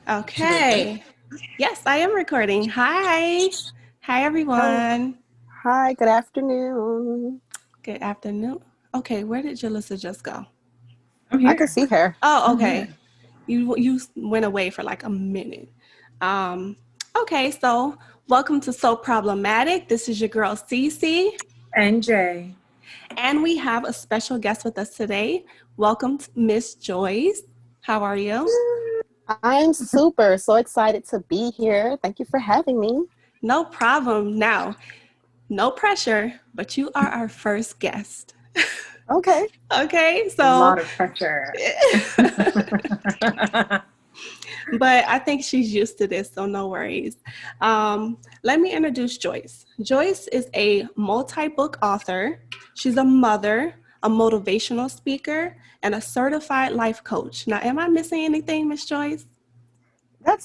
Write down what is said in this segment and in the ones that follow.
Okay. Yes, I am recording. Hi. Hi, Hello. everyone. Hi, good afternoon. Good afternoon. Okay, where did Jalissa just go? I'm I can here. see her. Oh, I'm okay. here. You went away for like a minute. Um, okay, so welcome to So Problematic. This is your girl Cece, NJ. and we have a special guest with us today. Welcome, Miss Joyce. How are you? I'm super so excited to be here. Thank you for having me. No problem. Now, no pressure, but you are our first guest. Okay. Okay, A so lot of pressure. but I think she's used to this, so no worries. Let me introduce Joyce. Joyce is a multi book author, she's a mother, a motivational speaker, and a certified life coach. Now, am I missing anything, Miss Joyce?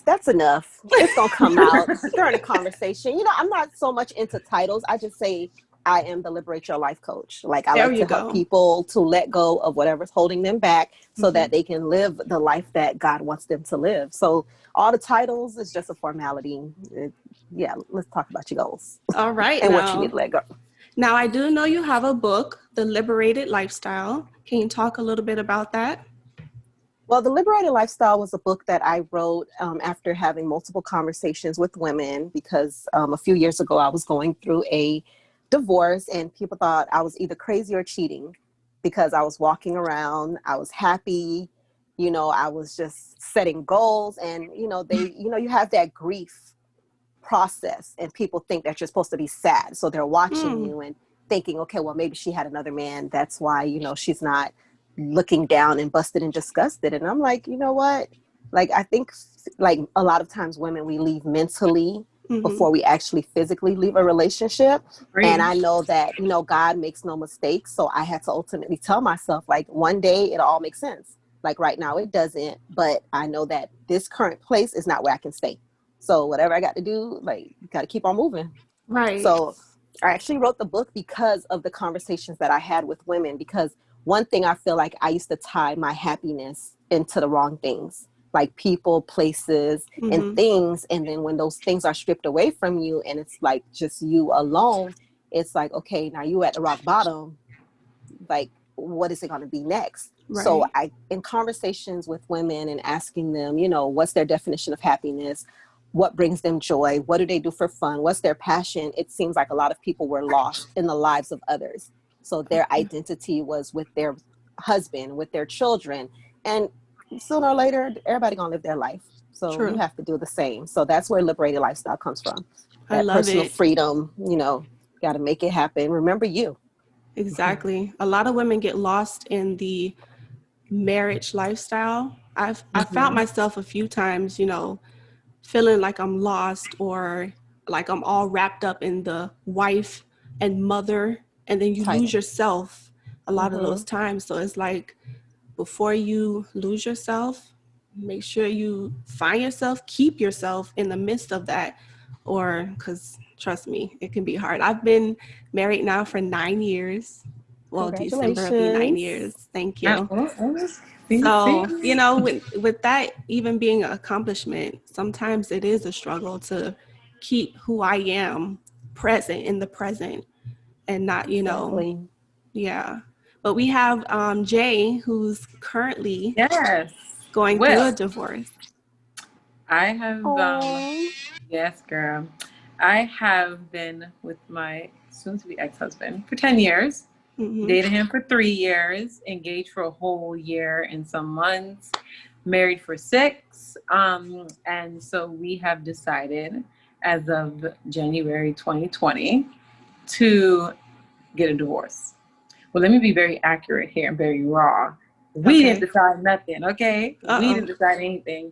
That's enough. It's gonna come out during the conversation. I'm not so much into titles. I just say I am the Liberate Your Life coach. Like I There like you to help go. people to let go of whatever's holding them back so Hmm. that they can live the life that God wants them to live. So all the titles is just a formality. Yeah, let's talk about your goals All right, and what you need to let go. now I do know you have a book, The Liberated Lifestyle. Can you talk a little bit about that? Well, The Liberated Lifestyle was a book that I wrote after having multiple conversations with women because a few years ago I was going through a divorce and people thought I was either crazy or cheating because I was walking around, I was happy, I was just setting goals and, you have that grief process and people think that you're supposed to be sad. So they're watching Mm, you and thinking, okay, well, maybe she had another man. That's why, she's not looking down and busted and disgusted. And I'm like, you know what? Like, I think like a lot of times women, we leave mentally mm-hmm. before we actually physically leave a relationship. And I Preach. know that, God makes no mistakes. So I had to ultimately tell myself, like, one day it'll all make sense. Like right now it doesn't, but I know that this current place is not where I can stay. So whatever I got to do, like, got to keep on moving. Right. So I actually wrote the book because of the conversations that I had with women. Because one thing I feel like I used to tie my happiness into the wrong things, like people, places, and Mm-hmm. things. And then when those things are stripped away from you and it's like just you alone, it's like, okay, now you at the rock bottom. Like, what is it going to be next? So Right. in conversations with women and asking them, what's their definition of happiness? What brings them joy? What do they do for fun? What's their passion? It seems like a lot of people were lost in the lives of others. So their Okay. identity was with their husband, with their children. And sooner or later, everybody gonna live their life. So you True. have to do the same. So that's where liberated lifestyle comes from. I That love personal it. freedom, got to make it happen. Remember you. Exactly. A lot of women get lost in the marriage lifestyle. I found Mm-hmm. myself a few times, feeling like I'm lost or like I'm all wrapped up in the wife and mother, and then you lose Title. yourself a lot of those Mm-hmm. times. So it's like before you lose yourself, make sure you find yourself, keep yourself in the midst of that, or because trust me, it can be hard. I've been married now for 9 years. Well, December will be 9 years. Congratulations. Thank you. See, see. So, with that even being an accomplishment, sometimes it is a struggle to keep who I am present in the present and not, Exactly. yeah. But we have Jay, who's currently Yes. going through a Well, divorce. I have, Oh. yes, girl. I have been with my soon to be ex husband for 10 years, Mm-hmm. dated him for 3 years, engaged for a whole year and some months, married for 6. And so we have decided as of January 2020 to get a divorce. Well, let me be very accurate here and very raw. We didn't Okay. decide nothing, okay? We Uh didn't decide anything.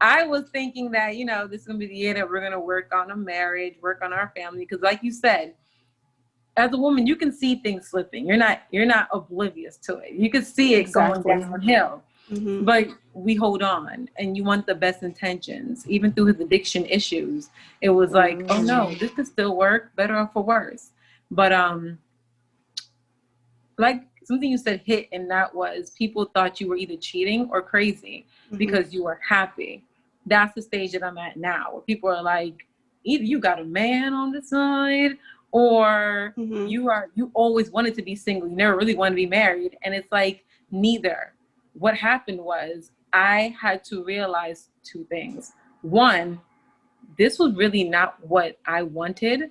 I was thinking that, this is going to be the year that we're going to work on a marriage, work on our family. Because like you said, as a woman, you can see things slipping. You're not oblivious to it. You can see it going Exactly. downhill. oh. Mm-hmm. But we hold on and you want the best intentions. Even through his addiction issues, it was like, oh no, Mm. this could still work, better or for worse. But like something you said hit, and that was people thought you were either cheating or crazy Mm-hmm. because you were happy. that's the stage that I'm at now, where people are like, either you got a man on the side, or you always wanted to be single. You never really wanted to be married. And it's like, neither. What happened was I had to realize two things. One, this was really not what I wanted,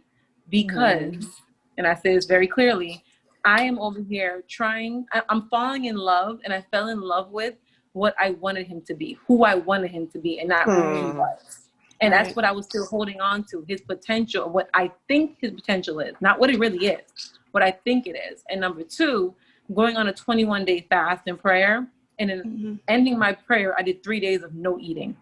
because, and I say this very clearly, I am over here I'm falling in love, and I fell in love with what I wanted him to be, who I wanted him to be, and not who he was. And that's what I was still holding on to, his potential, what I think his potential is, not what it really is, what I think it is. And number two, going on a 21-day fast and prayer, and then ending my prayer, I did 3 days of no eating,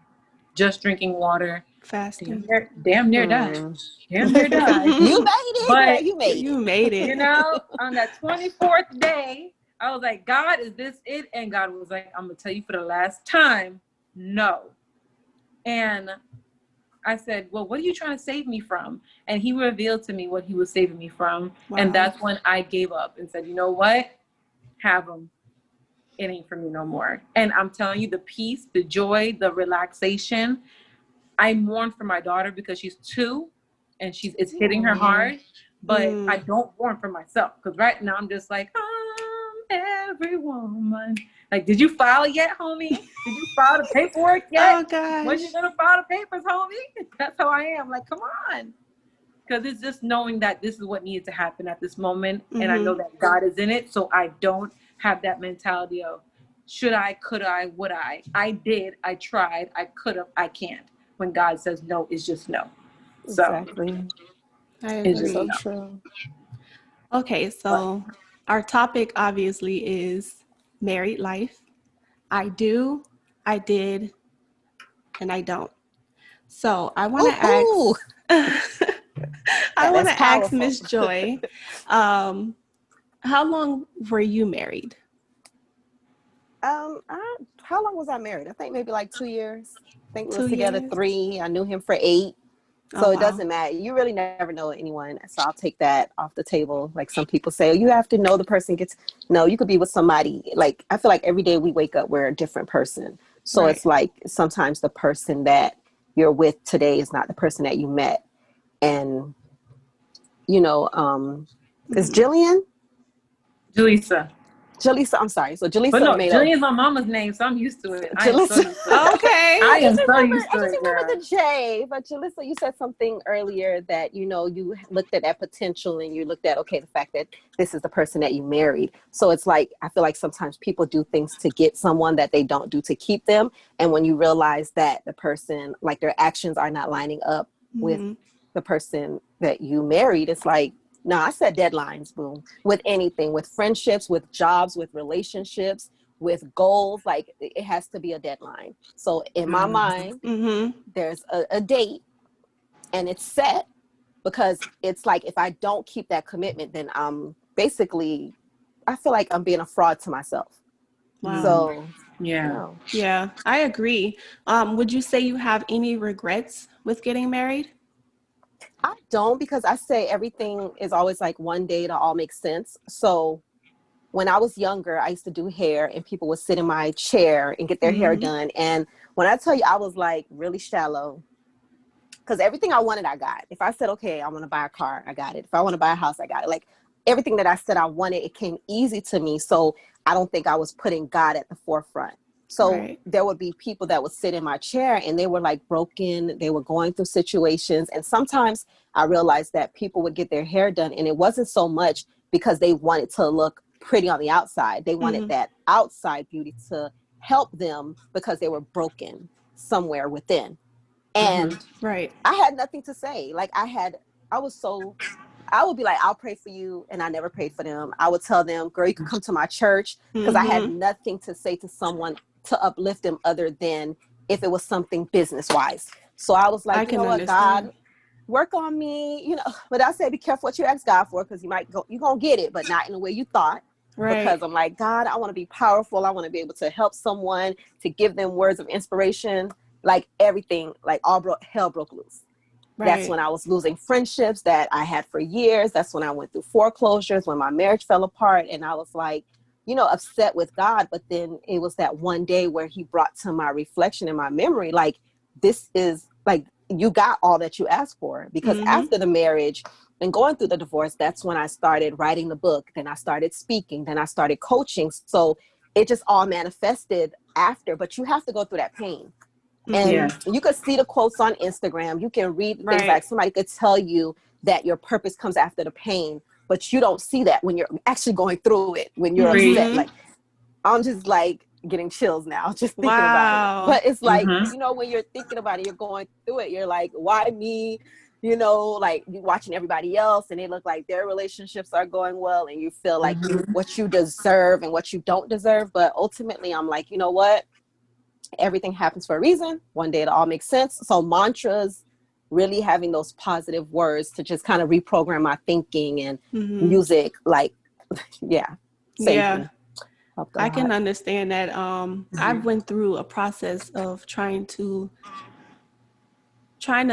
just drinking water. Fasting. Damn near died. Damn near died. You made it. But you made it. You know, on that 24th day, I was like, God, is this it? And God was like, I'm going to tell you for the last time, no. And I said, well, what are you trying to save me from? And he revealed to me what he was saving me from. Wow. And that's when I gave up and said, you know what? Have him. It ain't for me no more. And I'm telling you, the peace, the joy, the relaxation. I mourn for my daughter because she's 2 and it's hitting her hard. But I don't mourn for myself, because right now I'm just like, every woman. Like, did you file yet, homie? Did you file the paperwork yet? Oh, gosh. When you gonna file the papers, homie? That's how I am. Like, come on. Because it's just knowing that this is what needs to happen at this moment. And I know that God is in it. So I don't have that mentality of, should I, could I, would I? I did. I tried. I could have. I can't. When God says no, it's just no. So, exactly. I agree. It's so true. Okay, so our topic obviously is married life. I do, I did, and I don't. So I want to ask, ask Miss Joy, how long were you married? How long was I married? I think maybe like 2 years. I think we 2 were together years? 3. I knew him for 8. So it doesn't matter. You really never know anyone. So I'll take that off the table. Like some people say, oh, you have to know the person no, you could be with somebody. Like, I feel like every day we wake up, we're a different person. So it's like sometimes the person that you're with today is not the person that you met. And, you know, is Jillian? Jalisa, I'm sorry. So Jalisa, but no, Jillian's my mama's name, so I'm used to it. I am so used to it. Okay. I am so used to it. I just remember the J. But Jalisa, you said something earlier that, you know, you looked at that potential and you looked at, okay, the fact that this is the person that you married. So it's like, I feel like sometimes people do things to get someone that they don't do to keep them. And when you realize that the person, like their actions are not lining up with the person that you married, it's like, no, I set deadlines, boom, with anything, with friendships, with jobs, with relationships, with goals. Like, it has to be a deadline. So in my mind, there's a date and it's set, because it's like, if I don't keep that commitment, then I'm basically, I feel like I'm being a fraud to myself. Wow. So, yeah, I agree. Would you say you have any regrets with getting married? I don't, because I say everything is always like one day it'll all make sense. So when I was younger, I used to do hair and people would sit in my chair and get their hair done. And when I tell you, I was like really shallow, because everything I wanted, I got. If I said, okay, I want to buy a car, I got it. If I want to buy a house, I got it. Like everything that I said I wanted, it came easy to me. So I don't think I was putting God at the forefront. So there would be people that would sit in my chair and they were like broken. They were going through situations. And sometimes I realized that people would get their hair done, and it wasn't so much because they wanted to look pretty on the outside. They wanted that outside beauty to help them because they were broken somewhere within. And I had nothing to say. Like I would be like, I'll pray for you. And I never prayed for them. I would tell them, girl, you can come to my church, because I had nothing to say to someone to uplift them other than if it was something business wise. So I was like, you know what, God, work on me, you know. But I said, be careful what you ask God for, because you're going to get it, but not in the way you thought. Because I'm like, God, I want to be powerful. I want to be able to help someone, to give them words of inspiration. Like everything, like hell broke loose. That's when I was losing friendships that I had for years. That's when I went through foreclosures, when my marriage fell apart. And I was like, you know, upset with God. But then it was that one day where he brought to my reflection in my memory, like, this is like, you got all that you asked for. Because after the marriage and going through the divorce, that's when I started writing the book. Then I started speaking. Then I started coaching. So it just all manifested after. But you have to go through that pain. And you could see the quotes on Instagram. You can read things like somebody could tell you that your purpose comes after the pain, but you don't see that when you're actually going through it, when you're upset. Like, I'm just like getting chills now, just thinking about it. But it's like, you know, when you're thinking about it, you're going through it. You're like, why me? You know, like you watching everybody else and they look like their relationships are going well. And you feel like what you deserve and what you don't deserve. But ultimately, I'm like, you know what? Everything happens for a reason. One day it'll all make sense. So mantras, really having those positive words to just kind of reprogram my thinking, and music, like, saved me. I can understand that. I went through a process of trying to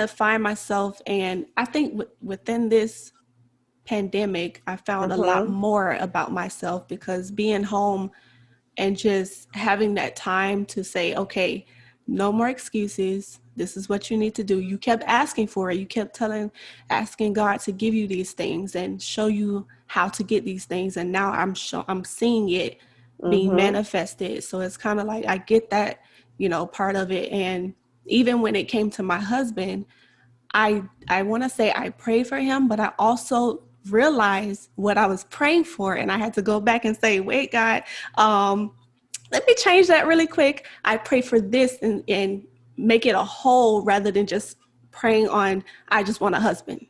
find myself, and I think within this pandemic, I found a lot more about myself, because being home and just having that time to say, okay, no more excuses. This is what you need to do. You kept asking for it. You kept asking God to give you these things and show you how to get these things. And now I'm seeing it being manifested. So it's kind of like, I get that, part of it. And even when it came to my husband, I want to say I prayed for him, but I also realized what I was praying for. And I had to go back and say, wait, God, let me change that really quick. I pray for this and make it a whole, rather than just praying on, I just want a husband.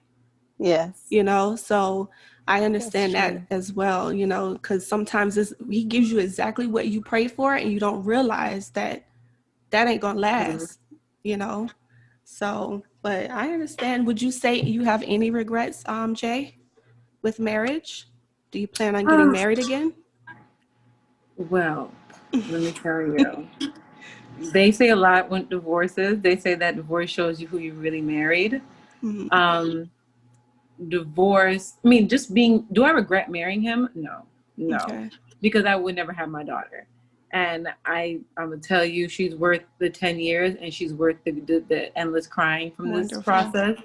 Yes. So I understand that as well, because sometimes he gives you exactly what you pray for, and you don't realize that ain't going to last, So, but I understand. Would you say you have any regrets, Jay, with marriage? Do you plan on getting married again? Well, let me tell you. They say a lot when divorces. They say that divorce shows you who you really married. Divorce. I mean, do I regret marrying him? No. Okay. Because I would never have my daughter. And I'm gonna tell you, she's worth the 10 years, and she's worth the endless crying from this process.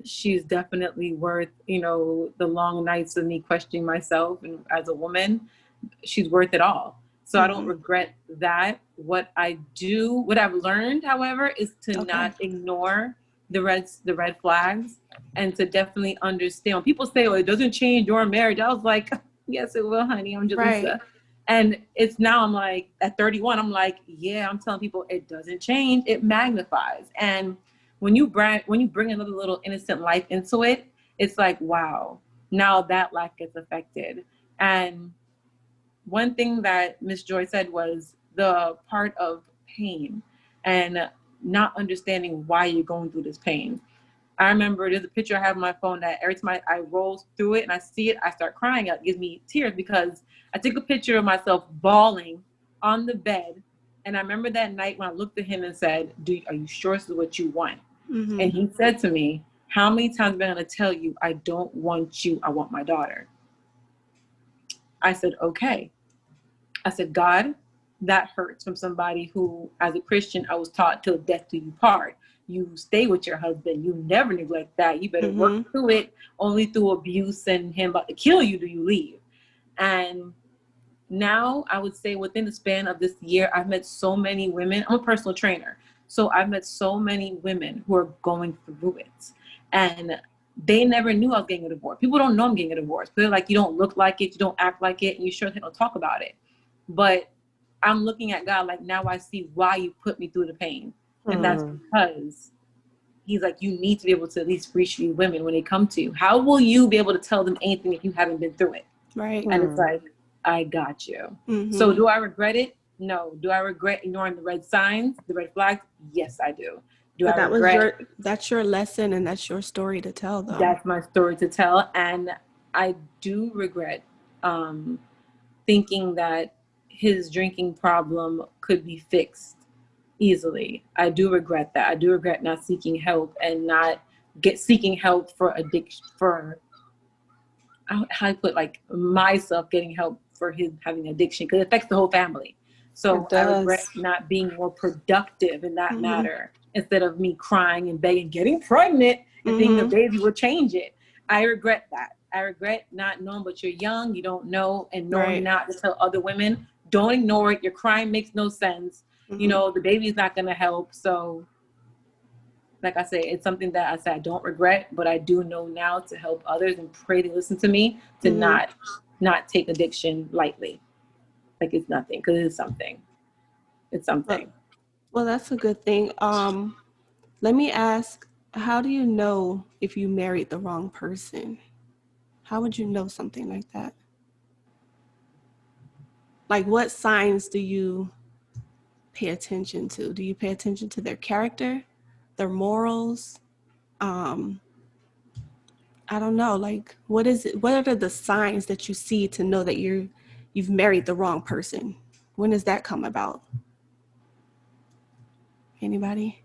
She's definitely worth, the long nights of me questioning myself, and as a woman, she's worth it all. So I don't regret that. What I've learned, however, is to not ignore the red flags, and to definitely understand. When people say, "Oh, it doesn't change your marriage," I was like, "Yes, it will, honey. I'm Jalisa." And it's now, I'm like, at 31, I'm like, yeah, I'm telling people it doesn't change. It magnifies. And when you bring another little innocent life into it, it's like, wow, now that life gets affected. And one thing that Miss Joy said was the part of pain and not understanding why you're going through this pain. I remember there's a picture I have on my phone that every time I roll through it and I see it, I start crying. It gives me tears, because I took a picture of myself bawling on the bed. And I remember that night when I looked at him and said, are you sure this is what you want? And he said to me, how many times am I going to tell you I don't want you, I want my daughter? I said, okay. I said, God, that hurts, from somebody who, as a Christian, I was taught till death do you part. You stay with your husband. You never neglect that. You better work through it. Only through abuse and him about to kill you do you leave. And now I would say within the span of this year, I've met so many women. I'm a personal trainer. So I've met so many women who are going through it. And they never knew I was getting a divorce. People don't know I'm getting a divorce. They're like, you don't look like it. You don't act like it. And you sure don't talk about it. But I'm looking at God like, now I see why you put me through the pain. And that's because he's like, you need to be able to at least reach these women when they come to you. How will you be able to tell them anything if you haven't been through it? Right. And it's like, I got you. So do I regret it? No. Do I regret ignoring the red signs, the red flags? Yes, I do. But that's your lesson, and that's your story to tell, though. That's my story to tell. And I do regret thinking that his drinking problem could be fixed easily. I do regret that. I do regret not seeking help, and not seeking help for addiction, for how I put, like, myself getting help for his having addiction, because it affects the whole family. So It I regret does. not being more productive in that Mm-hmm. matter, instead of me crying and begging, getting pregnant and thinking a Mm-hmm. baby will change it. I regret that. I regret not knowing, but you're young, you don't know, and knowing Right. not to tell other women, don't ignore it. Your crying makes no sense. You Mm-hmm. know, the baby's not going to help. So, like I say, it's something that I say I don't regret, but I do know now to help others and pray they listen to me, to Mm-hmm. not take addiction lightly. Like it's nothing, because it's something. It's Well, something. well, that's a good thing. Let me ask, how do you know if you married the wrong person? How would you know something like that? Like, what signs do you pay attention to? Do you pay attention to their character, their morals? Um, I don't know. Like, what is it? What are the signs that you see to know that you've married the wrong person? When does that come about? Anybody?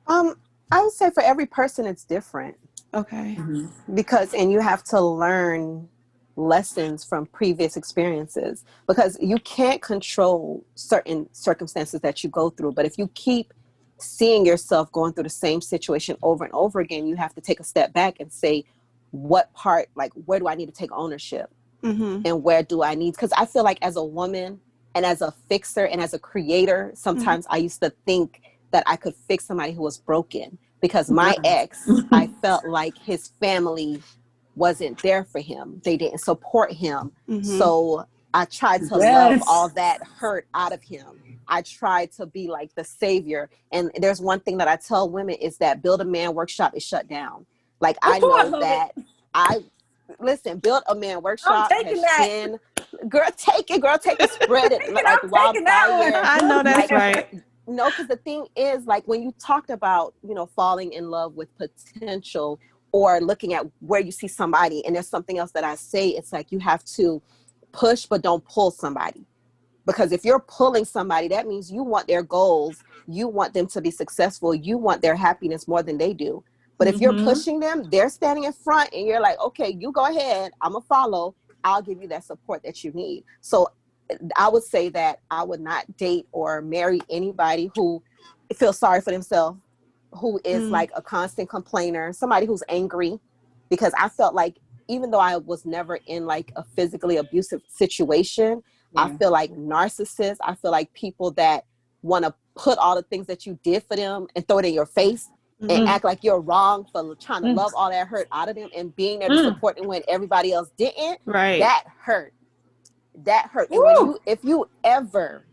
Um, I would say for every person, it's different. Okay. Mm-hmm. Because and you have to learn lessons from previous experiences, because you can't control certain circumstances that you go through, but if you keep seeing yourself going through the same situation over and over again, you have to take a step back and say, what part, like, where do I need to take ownership, Mm-hmm. and where do I need, because I feel like as a woman and as a fixer and as a creator, Mm-hmm. sometimes I used to think that I could fix somebody who was broken, because my Yes. ex, I felt like his family wasn't there for him. They didn't support him. Mm-hmm. So I tried to love all Yes. that hurt out of him. I tried to be like the savior. And there's one thing that I tell women is that Build a Man Workshop is shut down. Like, I Oh, I know love it. that I listen, Build a Man I'm Workshop taking has that. been, girl, take it, spread it like I'm taking that one. wildfire. I know Build a that's Like, man. right. no, because the thing is, like, when you talked about, falling in love with potential, or looking at where you see somebody, and there's something else that I say, it's like you have to push, but don't pull somebody. Because if you're pulling somebody, that means you want their goals, you want them to be successful, you want their happiness more than they do. But if you're Mm-hmm. pushing them, they're standing in front, and you're like, okay, you go ahead, I'm gonna follow, I'll give you that support that you need. So I would say that I would not date or marry anybody who feels sorry for themselves, who is Mm. like a constant complainer, somebody who's angry, because I felt like, even though I was never in like a physically abusive situation, I Yeah. feel like narcissists, I feel like people that want to put all the things that you did for them and throw it in your face, and Mm-hmm. act like you're wrong for trying to Mm. love all that hurt out of them and being there to Mm. support them when everybody else didn't. Right. That hurt. That hurt. And Woo. if you ever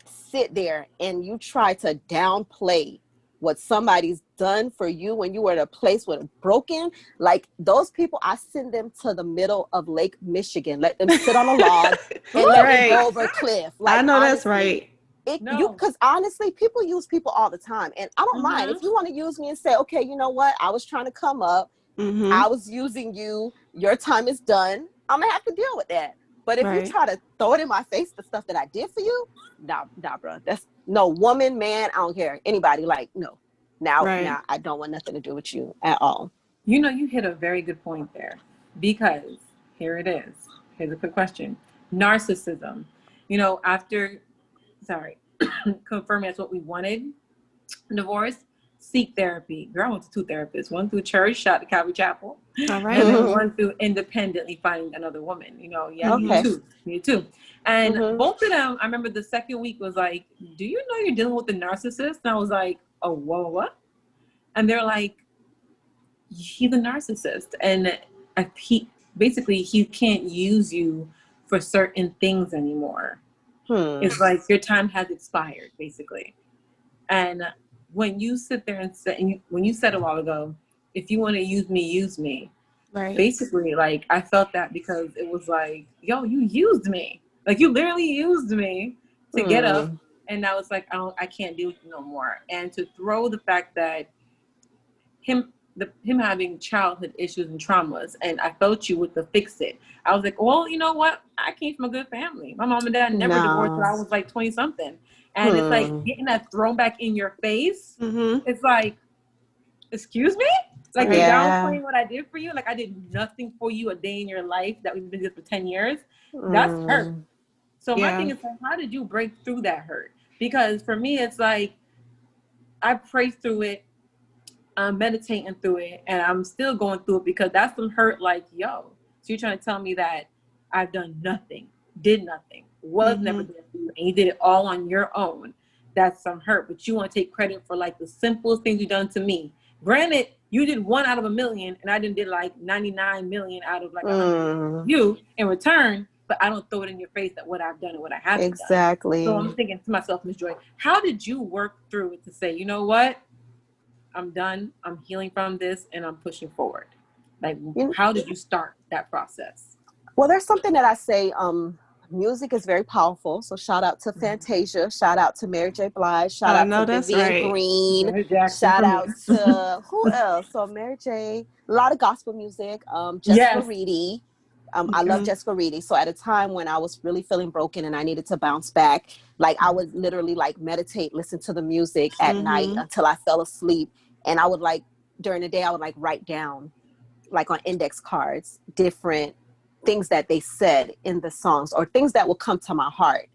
sit there and you try to downplay what somebody's done for you when you were at a place where it's broken, like, those people, I send them to the middle of Lake Michigan, let them sit on a log and let them Right. go over a cliff. I Like, know that's honestly, right. No. because honestly, people use people all the time, and I don't mind Mm-hmm. if you want to use me and say, okay, you know what, I was trying to come up, Mm-hmm. I was using you, your time is done, I'm gonna have to deal with that. But if you Right. try to throw it in my face, the stuff that I did for you, nah, bro. That's no woman, man. I don't care. Anybody, like, no. Right. Now, I don't want nothing to do with you at all. You know, you hit a very good point there, because here it is. Here's a quick question. Narcissism. You know, after, sorry, confirming that's what we wanted, divorce, seek therapy. Girl, I went to two therapists, one through church, shout to Calvary Chapel, All right and then now. one through independently finding another woman. You know, yeah, you Mm-hmm. Okay. too. You too. And Mm-hmm. both of them, I remember the second week was like, do you know you're dealing with a narcissist? And I was like, oh, whoa, what? And they're like, he's a narcissist. And he can't use you for certain things anymore. It's like your time has expired, basically. And when you sit there and say, when you said a while ago, if you want to use me, Right. basically, like, I felt that because it was like, yo, you used me. Like, you literally used me to get up. And now it's like, I can't do it no more. And to throw the fact that him having childhood issues and traumas, and I felt you with the fix it. I was like, well, you know what? I came from a good family. My mom and dad never divorced till No. I was like 20 something. And it's like getting that thrown back in your face. Mm-hmm. It's like, excuse me? Like, you're Right. Yeah. downplaying what I did for you? Like, I did nothing for you a day in your life that we've been together for 10 years? That's hurt. Mm. So my Yeah. thing is, like, how did you break through that hurt? Because for me, it's like I pray through it, I'm meditating through it, and I'm still going through it because that's some hurt. Like, yo, so you're trying to tell me that I've done nothing, did nothing, was never there for you, and you did it all on your own. That's some hurt, but you want to take credit for like the simplest things you've done to me. Granted, you did 1 out of 1,000,000, and I did like 99 million out of like 100 you in return. But I don't throw it in your face that what I've done and what I haven't done. Exactly. So I'm thinking to myself, Ms. Joy, how did you work through it to say, you know what? I'm done. I'm healing from this and I'm pushing forward. Like, how did you start that process? Well, there's something that I say, music is very powerful. So shout out to Fantasia, shout out to Mary J. Blige, shout I out to know that's Vivian right. Green, shout out to who else? So Mary J., a lot of gospel music, Jessica Reedy. I love Jessica Reedy. So at a time when I was really feeling broken and I needed to bounce back, like I would literally like meditate, listen to the music at night until I fell asleep. And I would like, during the day, I would like write down like on index cards, different things that they said in the songs or things that will come to my heart.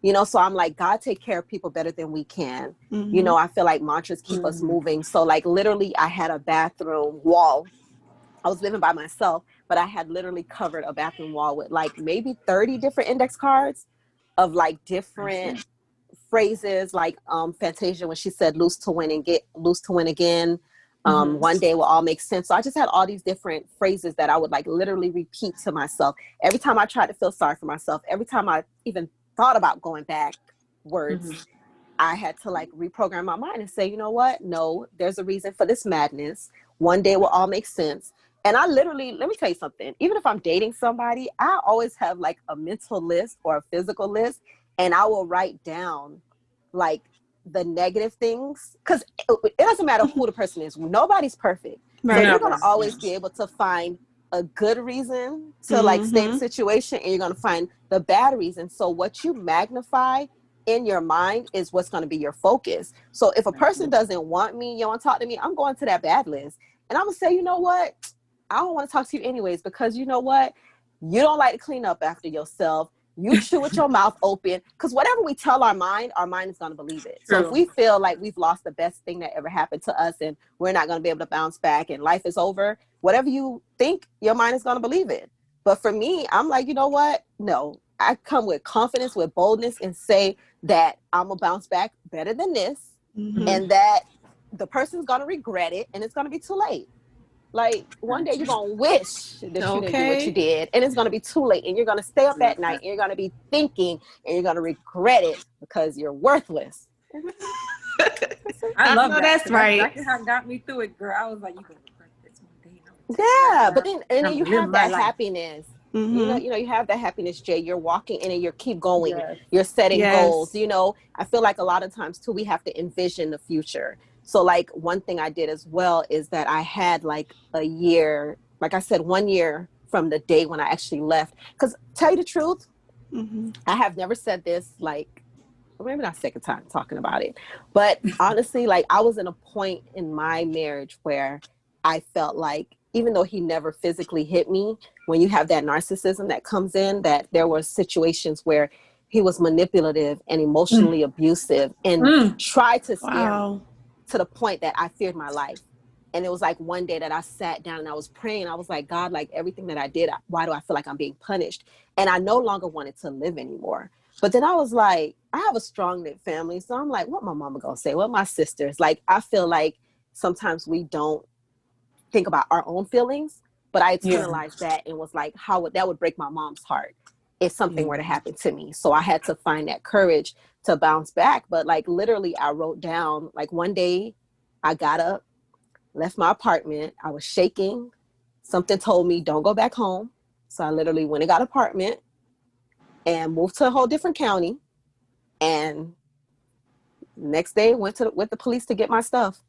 You know, so I'm like, God take care of people better than we can. You know, I feel like mantras keep us moving. So like literally I had a bathroom wall. I was living by myself, but I had literally covered a bathroom wall with like maybe 30 different index cards of like different phrases, like Fantasia when she said lose to win and get loose to win again. One day will all make sense. So I just had all these different phrases that I would like literally repeat to myself every time I tried to feel sorry for myself. Every time I even thought about going backwards, I had to like reprogram my mind and say, you know what? No, there's a reason for this madness. One day will all make sense. And I literally, let me tell you something, even if I'm dating somebody, I always have like a mental list or a physical list, and I will write down like the negative things, because it doesn't matter who the person is. Nobody's perfect. Right. So you're going to always be able to find a good reason to like stay in the situation, and you're going to find the bad reason. So what you magnify in your mind is what's going to be your focus. So if a person doesn't want me, you don't want to talk to me, I'm going to that bad list. And I'm going to say, you know what? I don't want to talk to you anyways, because you know what? You don't like to clean up after yourself. You chew with your mouth open, because whatever we tell our mind is going to believe it. True. So if we feel like we've lost the best thing that ever happened to us and we're not going to be able to bounce back and life is over, whatever you think, your mind is going to believe it. But for me, I'm like, you know what? No, I come with confidence, with boldness, and say that I'm going to bounce back better than this, and that the person's going to regret it and it's going to be too late. Like one day you're going to wish that you didn't do what you did, and it's going to be too late, and you're going to stay up at night and you're going to be thinking and you're going to regret it because you're worthless. I love that. That's right. That's exactly how it got me through it, girl. I was like, you can regret this one day. Yeah, but then and then you have that life. Happiness. You know, you have that happiness, Jay. You're walking in and you keep going. You're setting goals. You know, I feel like a lot of times too, we have to envision the future. So like one thing I did as well is that I had like a year, like I said, 1 year from the day when I actually left. Because tell you the truth, I have never said this, like, maybe not second time talking about it, but honestly, like I was in a point in my marriage where I felt like, even though he never physically hit me, when you have that narcissism that comes in, that there were situations where he was manipulative and emotionally abusive and tried to scare me to the point that I feared my life. And it was like one day that I sat down and I was praying. I was like, God, like everything that I did, why do I feel like I'm being punished? And I no longer wanted to live anymore. But then I was like, I have a strong knit family. So I'm like, what my mama gonna say? What my sisters? Like, I feel like sometimes we don't think about our own feelings, but I internalized that and was like, that would break my mom's heart if something were to happen to me. So I had to find that courage to bounce back. But like literally I wrote down, like one day I got up, left my apartment. I was shaking. Something told me, don't go back home. So I literally went and got an apartment and moved to a whole different county. And next day went with the police to get my stuff.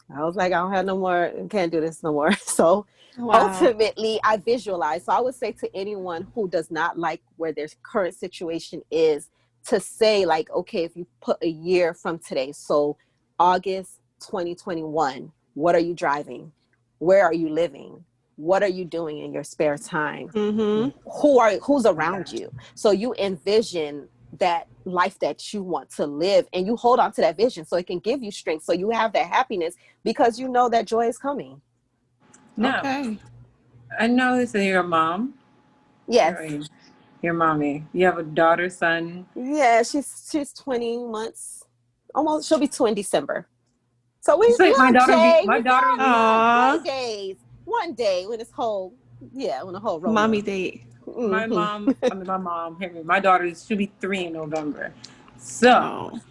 I was like, I don't have no more, can't do this no more. So ultimately I visualized. So I would say to anyone who does not like where their current situation is, to say like, okay, if you put a year from today, so August 2021, what are you driving? Where are you living? what are you doing in your spare time? Mm-hmm. Who's around you? So you envision that life that you want to live, and you hold on to that vision so it can give you strength, so you have that happiness because you know that joy is coming. Now, Okay. I know this is your mom. Yes. Your mommy. You have a daughter, son. Yeah, she's 20 months. Almost, she'll be 2 in December. So we It's like young Jay, my we daughter young, is we got Aw. play days. One day when this whole, yeah, when the whole roll Mommy on. date. Mm-hmm. my mom, my daughter should be 3 in November. So Oh.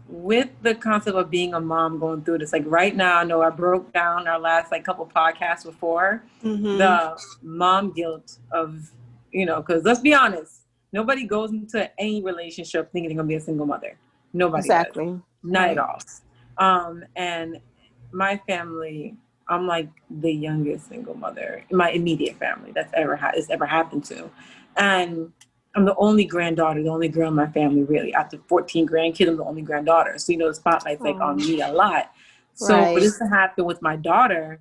with the concept of being a mom going through this, like right now, I know I broke down our last like couple podcasts before Mm-hmm. the mom guilt of, because let's be honest, nobody goes into any relationship thinking they're gonna be a single mother. Nobody does, Exactly. not at Right. all. And my family, I'm like the youngest single mother in my immediate family that's ever happened to, and I'm the only granddaughter, the only girl in my family, really. After 14 grandkids, I'm the only granddaughter. So, the spotlight's like on Oh, me a lot. So for right. this to happen with my daughter,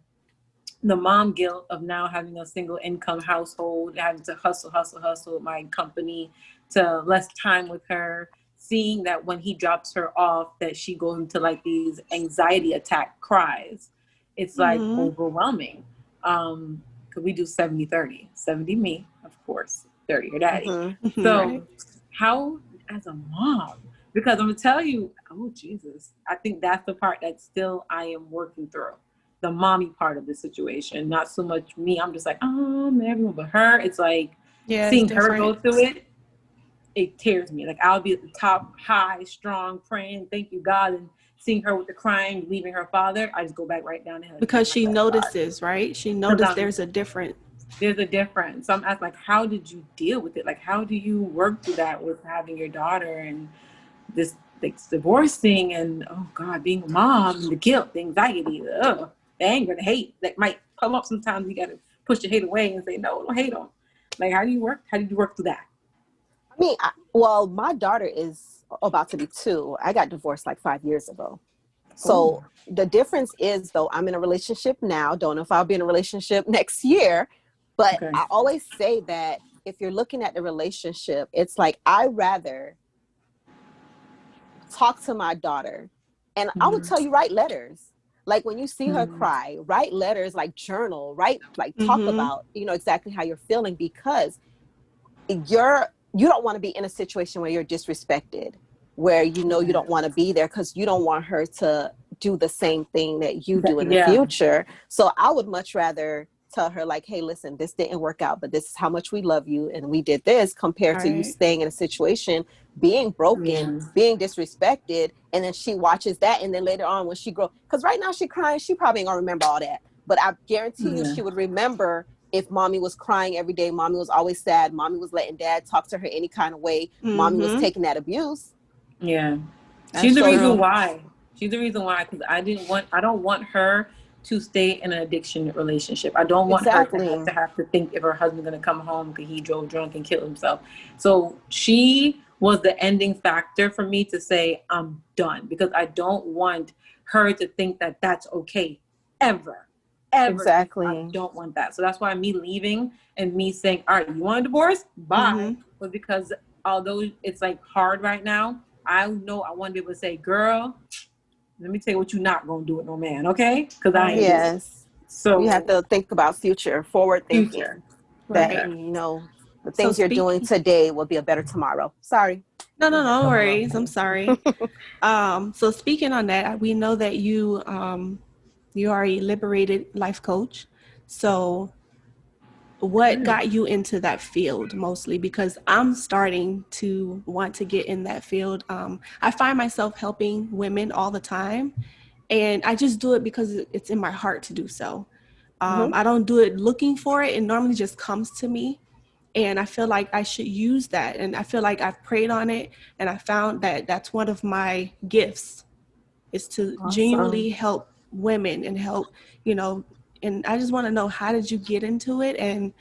the mom guilt of now having a single income household, having to hustle with my company, to less time with her, seeing that when he drops her off, that she goes into like these anxiety attack cries. It's like Mm-hmm. overwhelming. Because we do 70-30. 70 me, of course, 30 your daddy. Mm-hmm. Right. So how, as a mom, because I'm gonna tell you, oh Jesus, I think that's the part that still I am working through, the mommy part of the situation, not so much me. I'm just like, oh man, everyone but her. It's like Yeah, it's seeing her different. go through it, it tears me. Like I'll be at the top, high, strong, praying, thank you God, and seeing her with the crying, leaving her father, I just go back right down the hill. Because Oh my she God. notices, right? She noticed Because there's a difference. there's a difference. So I'm asking, like, how did you deal with it? Like, how do you work through that with having your daughter and this like divorcing and oh God, being a mom and the guilt, the anxiety, the anger, the hate that might come up sometimes. You gotta push the hate away and say, no, don't hate them. Like how did you work through that? I mean, well, my daughter is about to be 2. I got divorced like 5 years ago. Oh, So the difference is, though, I'm in a relationship now. Don't know if I'll be in a relationship next year. But okay. I always say that if you're looking at the relationship, it's like I rather talk to my daughter, and I would Mm-hmm. tell you, write letters. Like when you see her Mm-hmm. cry, write letters, like journal, write, like talk Mm-hmm. about, exactly how you're feeling, because you don't want to be in a situation where you're disrespected, where you Yeah. don't want to be there because you don't want her to do the same thing that you do in the Yeah. future. So I would much rather tell her, like, hey, listen, this didn't work out, but this is how much we love you and we did this, compared to you Right. staying in a situation, being broken, Yeah. being disrespected, and then she watches that, and then later on when she grow, because right now she crying, she probably ain't gonna remember all that, but I guarantee you Yeah. she would remember if mommy was crying every day, mommy was always sad, mommy was letting dad talk to her any kind of way, mommy was Mm-hmm. taking that abuse. Yeah. She's That's the reason true. why. She's the reason why, because I don't want her to stay in an addiction relationship. I don't want her to Exactly. have to think if her husband's gonna come home because he drove drunk and killed himself. So she was the ending factor for me to say I'm done, because I don't want her to think that that's okay ever. Ever. I Exactly. don't want that. So that's why me leaving and me saying, all right, you want a divorce? Bye. Mm-hmm. Was because although it's like hard right now, I know I want to be able to say, girl, let me tell you what you're not going to do with no man, okay? Because I ain't Right. doing it. Yes. You have So, to think about future, forward future. thinking, that, Right. Okay. the So things you're doing speaking. today will be a better tomorrow. Sorry. No, Go no, ahead. no So, worries. I'm sorry. So speaking on that, we know that you are a liberated life coach. So what good. got you into that field mostly? Because I'm starting to want to get in that field. I find myself helping women all the time, and I just do it because it's in my heart to do so. Hmm. I don't do it looking for it. It normally just comes to me. And I feel like I should use that. And I feel like I've prayed on it, and I found that that's one of my gifts, is to Awesome. genuinely help women and help, you know, and I just want to know, how did you get into it, and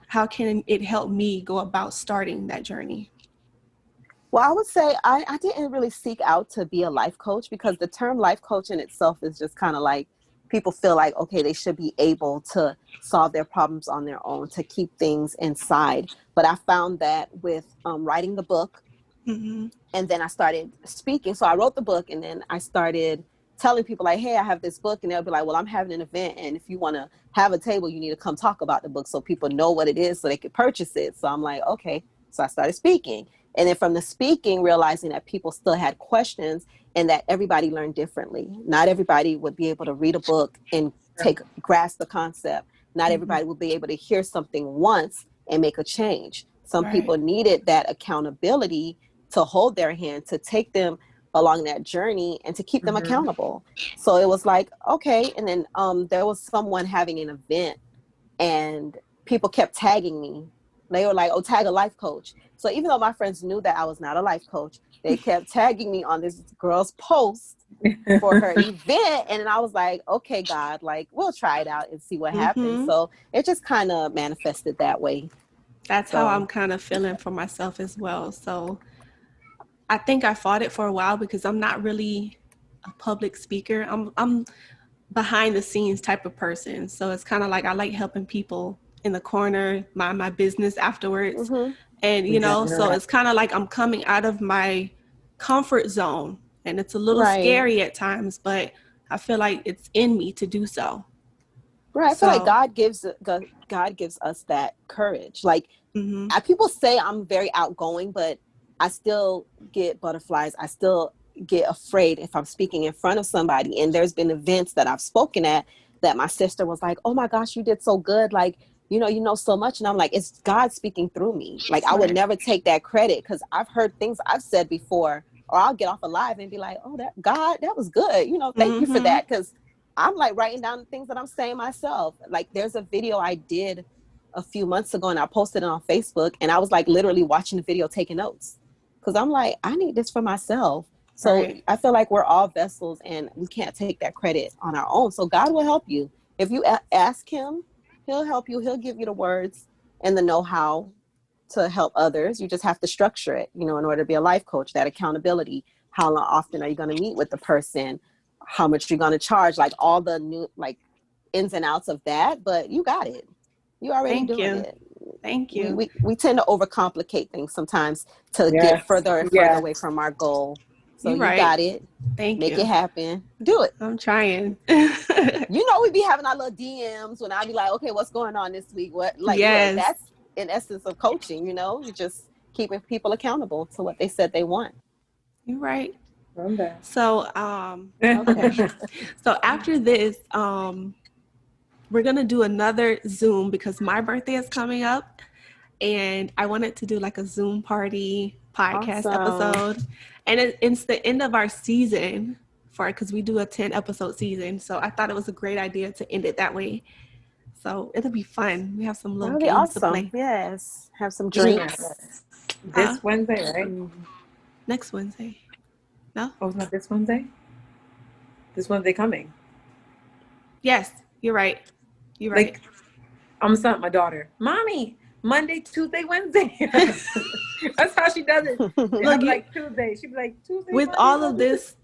how can it help me go about starting that journey? Well, I would say I didn't really seek out to be a life coach, because the term life coach in itself is just kind of like, people feel like, okay, they should be able to solve their problems on their own, to keep things inside. But I found that with writing the book, Mm-hmm. and then I started speaking. So I wrote the book, and then I started telling people like, hey, I have this book. And they'll be like, well, I'm having an event, and if you want to have a table, you need to come talk about the book so people know what it is so they can purchase it. So I'm like, okay. So I started speaking. And then from the speaking, realizing that people still had questions and that everybody learned differently. Not everybody would be able to read a book and grasp the concept. Not everybody would be able to hear something once and make a change. Some people needed that accountability to hold their hand, to take them along that journey and to keep them accountable. So it was like, okay. And then there was someone having an event, and people kept tagging me. They were like, oh, tag a life coach. So even though my friends knew that I was not a life coach, they kept tagging me on this girl's post for her event. And then I was like, okay, God, like, we'll try it out and see what happens. So it just kind of manifested that way. That's how I'm kind of feeling for myself as well. So I think I fought it for a while because I'm not really a public speaker. I'm behind the scenes type of person. So it's kind of like I like helping people in the corner, mind my business afterwards. And, you know, so it's kind of like I'm coming out of my comfort zone, and it's a little scary at times, but I feel like it's in me to do so. Right. I feel like God gives us that courage. Like people say I'm very outgoing, but I still get butterflies. I still get afraid if I'm speaking in front of somebody. And there's been events that I've spoken at that my sister was like, oh my gosh, you did so good. Like, you know so much. And I'm like, it's God speaking through me. Like, I would never take that credit, because I've heard things I've said before, or I'll get off a live and be like, oh, that God, that was good. You know, thank you for that. Because I'm like writing down the things that I'm saying myself. Like, there's a video I did a few months ago, and I posted it on Facebook, and I was like literally watching the video, taking notes, because I'm like, I need this for myself. So I feel like we're all vessels, and we can't take that credit on our own. So God will help you. If you ask him, he'll help you. He'll give you the words and the know-how to help others. You just have to structure it, you know, in order to be a life coach, that accountability. How long, often are you going to meet with the person? How much you're going to charge? Like, all the new, like, ins and outs of that. But you got it. You already doing it. Thank you. We tend to overcomplicate things sometimes to get further and further away from our goal. So you got it. Make it happen. Do it. I'm trying. You know, we be having our little DMs when I be like, okay, what's going on this week? What, like, look, that's in essence of coaching, you know, you're just keeping people accountable to what they said they want. You're right. So, okay. So after this, we're going to do another Zoom because my birthday is coming up, and I wanted to do like a Zoom party podcast episode. And it's the end of our season because we do a 10 episode season. So I thought it was a great idea to end it that way. So it'll be fun. We have some little games to play. Yes. Have some drinks. This Wednesday, right? Next Wednesday. No? Oh, it's not this Wednesday? This Wednesday coming. Yes, you're right. You're right. Like, I'm telling my daughter, Mommy, Monday, Tuesday, Wednesday. That's how she does it. Look, like Tuesday. She'd be like, Tuesday. With Monday, all of this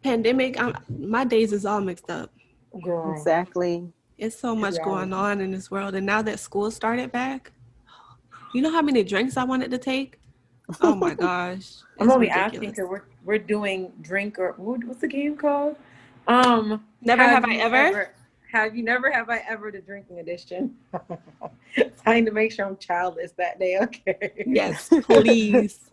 pandemic, my days is all mixed up. Girl. Exactly. It's so much going on in this world. And now that school started back, you know how many drinks I wanted to take? Oh my gosh. I'm only asking because we're doing drink, or what's the game called? Never Have I Ever? Have you never have I ever the drinking edition? Trying to make sure I'm childless that day. Okay. Yes, please.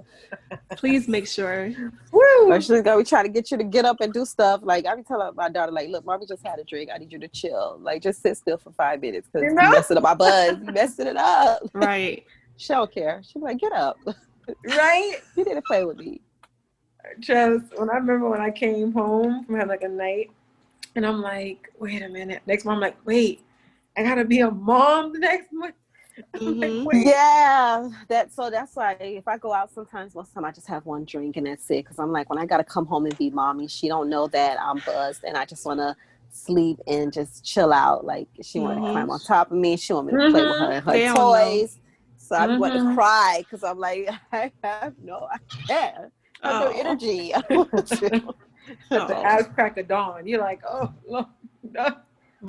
Please make sure. Woo! Or she's gonna be trying to get you to get up and do stuff. Like, I be telling my daughter, like, look, Mommy just had a drink. I need you to chill. Like, just sit still for 5 minutes because you messing up my buzz. You messing it up. Right. She don't care. She's like, get up. Right? You didn't play with me. Just when I remember when I came home from having like a night, and I'm like, wait a minute. Next month, I'm like, wait, I gotta be a mom the next month. Like, yeah, that's why if I go out sometimes, most of the time I just have one drink and that's it. Because I'm like, when I gotta come home and be mommy, she don't know that I'm buzzed and I just want to sleep and just chill out. Like, she want to climb on top of me. She want me to play with her toys. So I want to cry because I'm like, I have no energy. I want to. The ass crack of dawn. You're like, oh, no.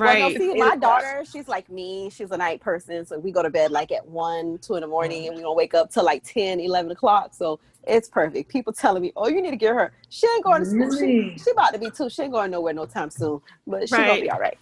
Well, no, Right. see, 8 my o'clock. daughter, she's like me. She's a night person. So we go to bed like at 1, 2 in the morning, and we don't wake up till like 10, 11 o'clock. So it's perfect. People telling me, oh, you need to get her. She ain't going to school. Really? She about to be 2. She ain't going nowhere no time soon. But she going to be Right. all right.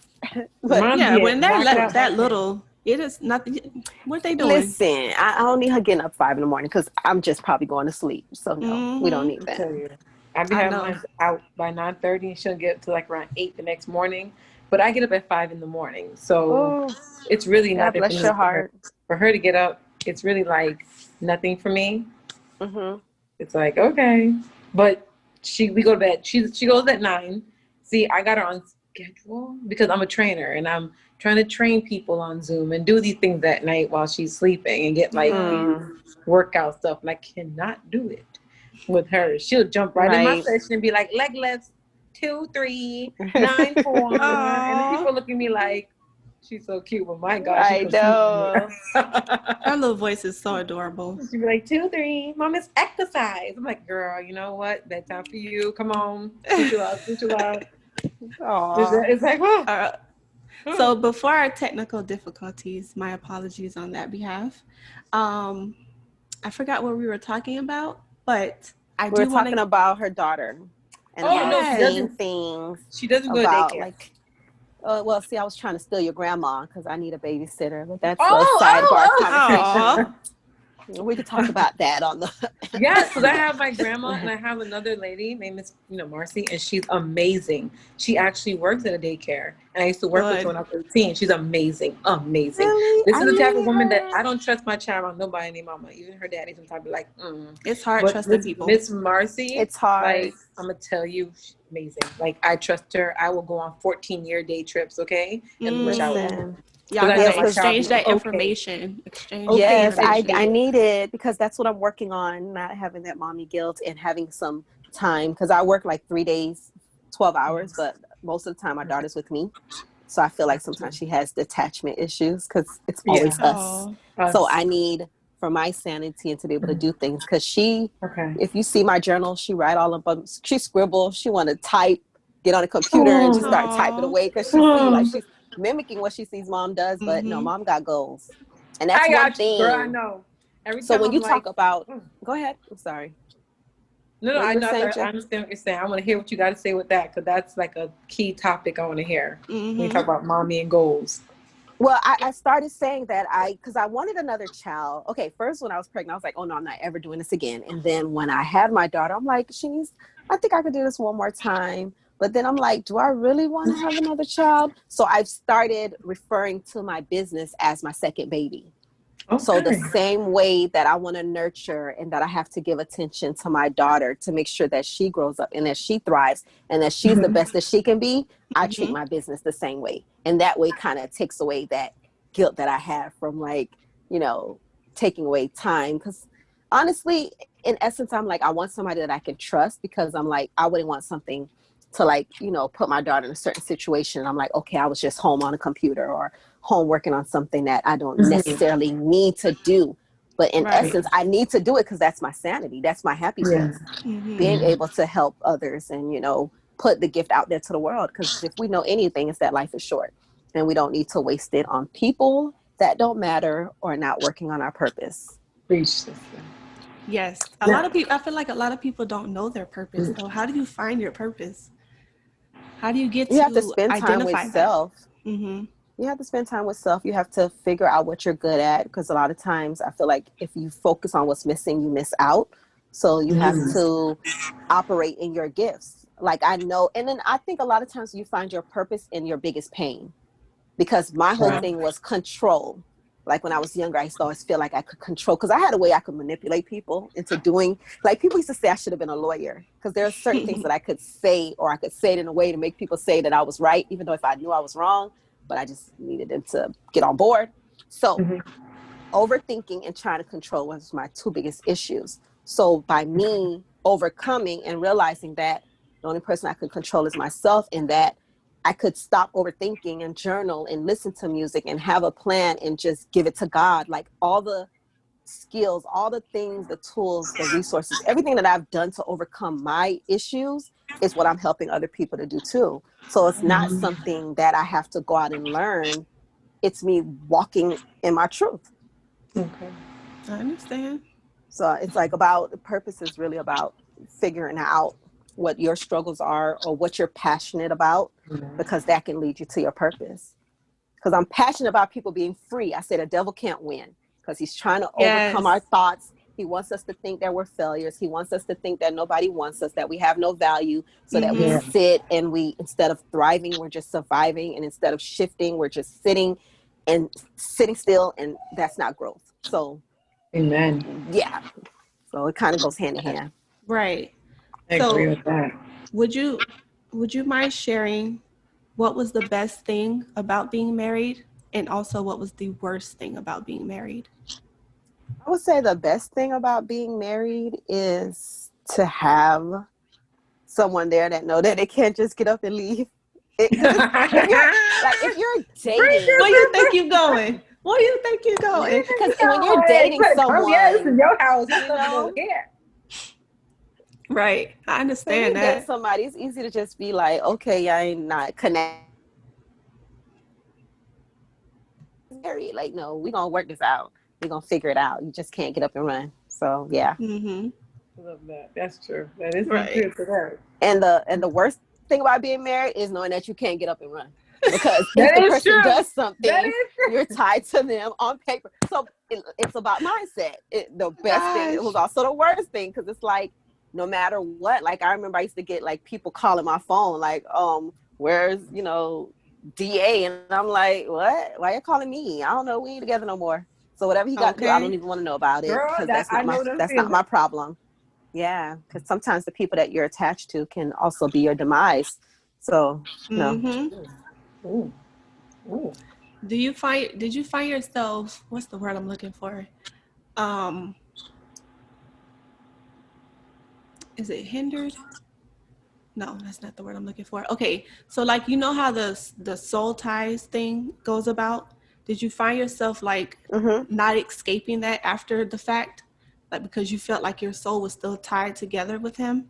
But Mom, Yeah, yeah, when they're knock it out by that 10. little, it is nothing. What they doing? listen, I don't need her getting up 5 in the morning because I'm just probably going to sleep. So no, we don't Mm-hmm. need I that. tell you, I be I having know. mine out by 9:30, and she'll get up to like around 8 the next morning. But I get up at 5 in the morning, so Oh, it's really God nothing for bless me. your heart. For her to get up, it's really like nothing for me. Mm-hmm. It's like okay, but we go to bed. She goes at 9. See, I got her on schedule because I'm a trainer and I'm trying to train people on Zoom and do these things at night while she's sleeping and get like Yeah. these workout stuff. And I cannot do it with her. She'll jump right in my Right. session and be like, leg lifts, 2, 3, 9, 4, and the Oh, people look at me like she's so cute. But my God, she I confuses me. know. her little voice is so adorable. She'd be like, 2, 3, mom, it's exercise. I'm like, girl, you know what? Bedtime for you. Come on. Switch you out, switch you out. Aw. It's like, oh. Uh, so before our technical difficulties, my apologies on that behalf. Um, I forgot what we were talking about, but I We were do want talking to. about her daughter and Oh, how no, seeing things she doesn't go to about daycare. like, well, see, I was trying to steal your grandma because I need a babysitter, but that's a Oh, sidebar oh, conversation. Oh, We could talk about that on the. yeah, because I have my grandma and I have another lady named is Marcy, and she's amazing. She actually works at a daycare, and I used to work with her good. when I was 18. She's amazing, amazing. Really, This I is the type of needed woman that her. I don't trust my child on nobody named mama, even her daddy. Sometimes be like, It's hard But trusting people. Miss Marcy, It's hard. like I'm gonna tell you, she's amazing. Like I trust her. I will go on 14-year day trips, okay, and wish I was Mm. Listen, Y'all because I gotta know yes, my because child exchange be that okay. information. Exchange that Okay, yes, information. I essentially. need it because that's what I'm working on. Not having that mommy guilt and having some time because I work like 3 days, 12 hours, but most of the time my daughter's with me. So I feel like sometimes she has detachment issues because it's Yeah, always us. Oh, So us. I need for my sanity and to be able to do things because she, Okay. if you see my journal, she write all of them. She scribble. She want to type, get on a computer and just Oh, start typing oh. away because she see like oh. she's mimicking what she sees mom does. But no, Mm-hmm. mom got goals, and that's I one got you, girl. I thing. know. Every So time when I'm you like, talk about, mm. go ahead. I'm sorry. No, no, What I you were know. saying, I Jay? understand what you're saying. I want to hear what you got to say with that because that's like a key topic I want to hear when you talk Mm-hmm. about mommy and goals. Well, I started saying that because I wanted another child. Okay, first when I was pregnant, I was like, oh no, I'm not ever doing this again. And then when I had my daughter, I'm like, I think I could do this one more time. But then I'm like, do I really want to have another child? So I've started referring to my business as my second baby. So the Okay. same way that I want to nurture and that I have to give attention to my daughter to make sure that she grows up and that she thrives and that she's the best that she can be, I treat Mm-hmm. my business the same way. And that way kind of takes away that guilt that I have from like, you know, taking away time. Because honestly, in essence, I'm like, I want somebody that I can trust because I'm like, I wouldn't want something to like, put my daughter in a certain situation. I'm like, okay, I was just home on a computer or home working on something that I don't Mhm. necessarily need to do. But in Right. essence, I need to do it because that's my sanity. That's my happy Yeah. place. Mm-hmm. Being Yeah. able to help others and, put the gift out there to the world. Because if we know anything, it's that life is short. And we don't need to waste it on people that don't matter or not working on our purpose. Preach, sister. Yes. A lot Now, of people, I feel like a lot of people don't know their purpose. So, how do you find your purpose? How do you get You have to to spend time with identify that? self. Mm-hmm. You have to spend time with self. You have to figure out what you're good at because a lot of times I feel like if you focus on what's missing, you miss out. So you have to operate in your gifts. Like I know, and then I think a lot of times you find your purpose in your biggest pain because my whole wow. thing was control. Like when I was younger, I used to always feel like I could control because I had a way I could manipulate people into doing. Like people used to say I should have been a lawyer because there are certain things that I could say or I could say it in a way to make people say that I was right, even though if I knew I was wrong, but I just needed them to get on board. So Mhm. overthinking and trying to control was my two biggest issues. So by me overcoming and realizing that the only person I could control is myself and that I could stop overthinking and journal and listen to music and have a plan and just give it to God. Like all the skills, all the things, the tools, the resources, everything that I've done to overcome my issues is what I'm helping other people to do too. So it's not Mhm. something that I have to go out and learn. It's me walking in my truth. Okay. I understand. So it's like about the purpose is really about figuring out what your struggles are or what you're passionate about, because that can lead you to your purpose. Because I'm passionate about people being free. I said the devil can't win because he's trying to overcome our Yes. thoughts. He wants us to think that we're failures. He wants us to think that nobody wants us, that we have no value, so that we Yeah. sit and we, instead of thriving, we're just surviving. And instead of shifting, we're just sitting still. And that's not growth. So, Amen. yeah. So it kind of goes hand in hand. Right. I agree So with that. would you mind sharing what was the best thing about being married and also what was the worst thing about being married? I would say the best thing about being married is to have someone there that know that they can't just get up and leave. Because if you're dating, Where you think you going? Where you think you going? because when you're You dating better come. Yeah, this is someone, your house. I'm you living over know, here. Right. I so if understand you're dating that. somebody, it's easy to just be like, okay, I ain't not connected. Married, like, no, we're gonna work this out. We're gonna figure it out. You just can't get up and run. So yeah. Mm-hmm. I love that. That's true. That is some Right. truth to that. And the worst thing about being married is knowing that you can't get up and run. Because if That the is person true. does That something, is true. you're tied to them on paper. So it's about mindset. The best thing, it was Gosh. also the worst thing, because it's like, no matter what, like I remember I used to get like people calling my phone, like, where's, DA? And I'm like, what? Why you calling me? I don't know. We ain't together no more. So whatever he got to do, I don't Okay. even want to know about it, Girl, because that I know them that's not feelings. my problem. Yeah, because sometimes the people that you're attached to can also be your demise. So no. Mm-hmm. Ooh. Ooh. Did you find yourself, what's the word I'm looking for? Um, is it hindered? No, that's not the word I'm looking for. Okay, so like how the soul ties thing goes about. Did you find yourself like Mm-hmm. not escaping that after the fact, like because you felt like your soul was still tied together with him,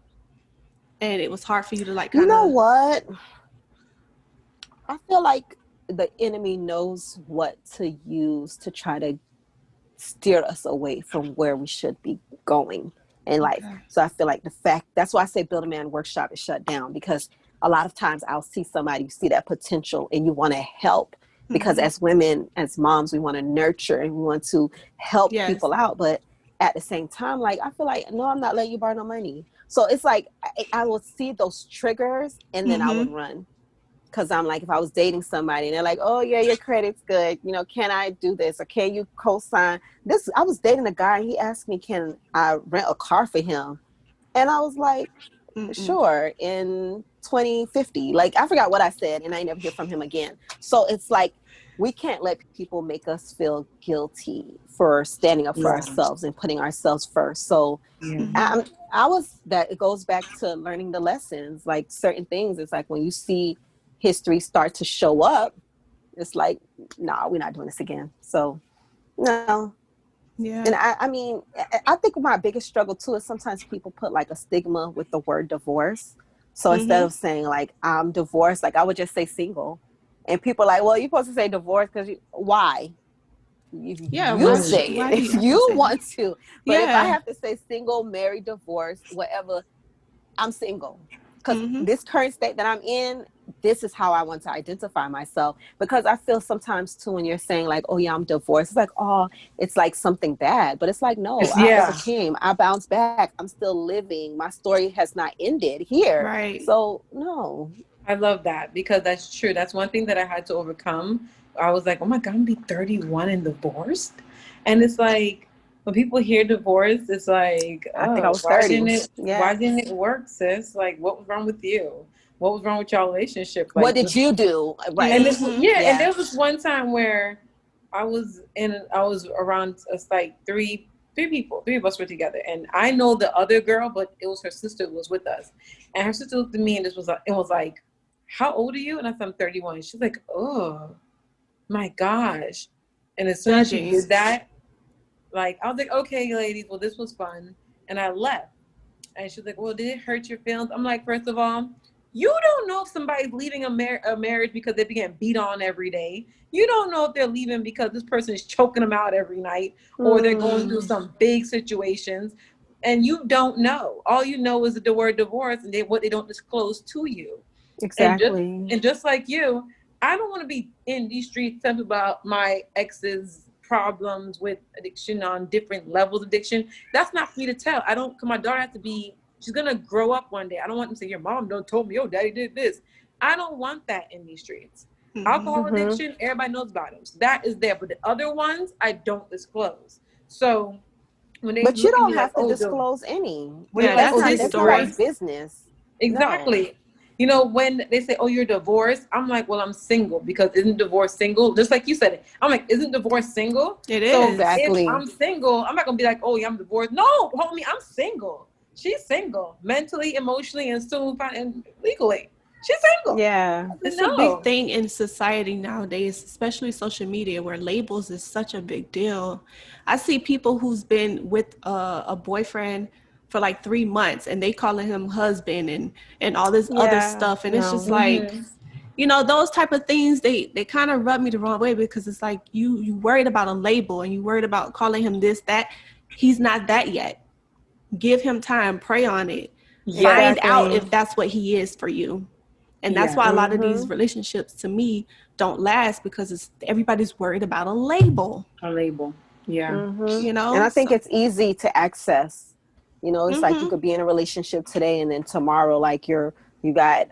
and it was hard for you to like You kind know of. what? I feel like the enemy knows what to use to try to steer us away from where we should be going in life. Okay. So I feel like that's why I say Build a Man Workshop is shut down, because a lot of times I'll see somebody, you see that potential and you want to help, because Mm-hmm. as women, as moms, we want to nurture and we want to help Yes. people out. But at the same time, like, I feel like, no, I'm not letting you borrow no money. So it's like, I will see those triggers and then I would Mm-hmm. run. Because I'm like, if I was dating somebody and they're like, oh yeah, your credit's good, can I do this, or can you co-sign this? I was dating a guy and he asked me, can I rent a car for him? And I was like, Mm-mm. sure, in 2050. Like, I forgot what I said, and I never hear from him again. So it's like, we can't let people make us feel guilty for standing up for Yeah. ourselves and putting ourselves first. So Yeah. Mm-hmm. it goes back to learning the lessons, like certain things. It's like when you see history start to show up, it's like, nah, we're not doing this again. So no. Yeah. And I mean, I think my biggest struggle too is sometimes people put like a stigma with the word divorce. So instead Mm-hmm. of saying like I'm divorced, like I would just say single. And people are like, well, you're supposed to say divorce because why? If Yeah. you Right. say it, Why do if you have to you say that? want to. But if I Yeah. have to say single, married, divorced, whatever, I'm single. Because Mm-hmm. this current state that I'm in, this is how I want to identify myself. Because I feel sometimes too, when you're saying like, oh yeah, I'm divorced, it's like, oh, it's like something bad. But it's like, no, I Yeah. overcame. I bounced back. I'm still living. My story has not ended here. Right. So no. I love that because that's true. That's one thing that I had to overcome. I was like, oh my God, I'm gonna be 31 and divorced. And it's like when people hear divorce, it's like, I think I oh, was 30. why Yeah. didn't it work, sis? Like what was wrong with you? What was wrong with your relationship? What Like did you do? and Right. this Mm-hmm. yeah, and Yeah. there was one time where I was around us like three of us were together, and I know the other girl, but it was her sister who was with us, and her sister looked at me and it was like, how old are you? And I said, I'm 31. She's like, oh my gosh. And as soon as she Judging. did that, like I was like, okay, ladies, well this was fun, and I left. And she's like, well, did it hurt your feelings? I'm like, first of all, you don't know if somebody's leaving a marriage because they're being beat on every day. You don't know if they're leaving because this person is choking them out every night, or they're going through some big situations. And you don't know. All you know is the word divorce and what they don't disclose to you. Exactly. And just like you, I don't want to be in these streets telling about my ex's problems with addiction on different levels of addiction. That's not for me to tell. I don't, cause my daughter has to be, she's going to grow up one day. I don't want them to say, your mom done told me, your daddy did this. I don't want that in these streets. Alcohol addiction, everybody knows about them. So that is there. But the other ones, I don't disclose. So when they But you look at don't me like, have to oh, disclose any. when they're that's like, his oh, story. Business. exactly. No. You know, when they say, oh, you're divorced, I'm like, well, I'm single, because isn't divorce single? Just like you said it. I'm like, isn't divorce single? It So is. if Exactly. I'm single, I'm not going to be like, oh, yeah, I'm divorced. No, homie, I'm single. She's single, mentally, emotionally, and soon and legally. She's single. Yeah. It's a big thing in society nowadays, especially social media, where labels is such a big deal. I see people who's been with a boyfriend for like 3 months and they calling him husband and all this other stuff. And it's just like, those type of things, they kind of rub me the wrong way, because it's like you worried about a label and you worried about calling him this, that. He's not that yet. Give him time, pray on it. Find out if that's what he is for you. And that's why a lot of these relationships, to me, don't last, because everybody's worried about a label. A label. Yeah. And I think it's easy to access. It's like you could be in a relationship today and then tomorrow, like you got